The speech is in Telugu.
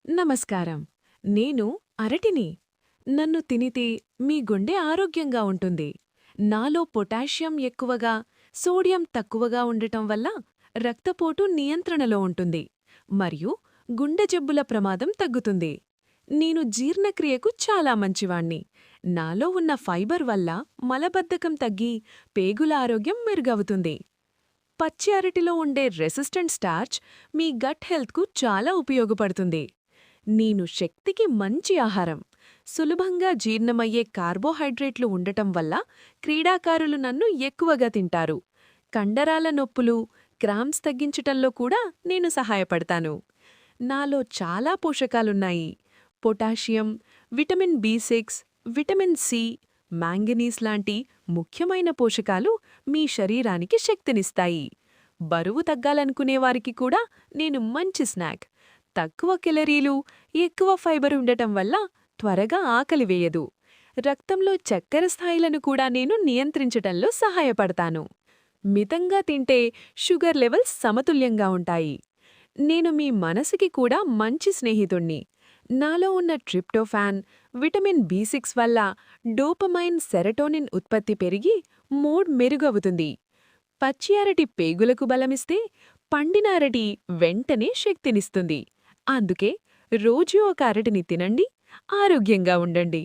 నమస్కారం. నేను అరటిని. నన్ను తినితే మీ గుండె ఆరోగ్యంగా ఉంటుంది. నాలో పొటాషియం ఎక్కువగా, సోడియం తక్కువగా ఉండటం వల్ల రక్తపోటు నియంత్రణలో ఉంటుంది మరియు గుండె జబ్బుల ప్రమాదం తగ్గుతుంది. నేను జీర్ణక్రియకు చాలా మంచివాణ్ణి. నాలో ఉన్న ఫైబర్ వల్ల మలబద్ధకం తగ్గి పేగుల ఆరోగ్యం మెరుగవుతుంది. పచ్చి అరటిలో ఉండే రెసిస్టెంట్ స్టార్చ్ మీ గట్ హెల్త్కు చాలా ఉపయోగపడుతుంది. నేను శక్తికి మంచి ఆహారం. సులభంగా జీర్ణమయ్యే కార్బోహైడ్రేట్లు ఉండటం వల్ల క్రీడాకారులు నన్ను ఎక్కువగా తింటారు. కండరాల నొప్పులు, క్రాంప్స్ తగ్గించటంలో కూడా నేను సహాయపడతాను. నాలో చాలా పోషకాలున్నాయి. పొటాషియం, విటమిన్ బి6, విటమిన్ సి, మ్యాంగనీస్ లాంటి ముఖ్యమైన పోషకాలు మీ శరీరానికి శక్తినిస్తాయి. బరువు తగ్గాలనుకునేవారికి కూడా నేను మంచి స్నాక్. తక్కువ కెలరీలు, ఎక్కువ ఫైబర్ ఉండటం వల్ల త్వరగా ఆకలి వేయదు. రక్తంలో చక్కెర స్థాయిలను కూడా నేను నియంత్రించటంలో సహాయపడతాను. మితంగా తింటే షుగర్ లెవెల్స్ సమతుల్యంగా ఉంటాయి. నేను మీ మనసుకి కూడా మంచి స్నేహితుణ్ణి. నాలో ఉన్న ట్రిప్టోఫాన్, విటమిన్ బి6 వల్ల డోపమైన్, సెరటోనిన్ ఉత్పత్తి పెరిగి మూడ్ మెరుగవుతుంది. పచ్చి అరటి పేగులకు బలమిస్తే పండిన అరటి వెంటనే శక్తినిస్తుంది. అందుకే రోజూ ఒక అరటిని తినండి, ఆరోగ్యంగా ఉండండి.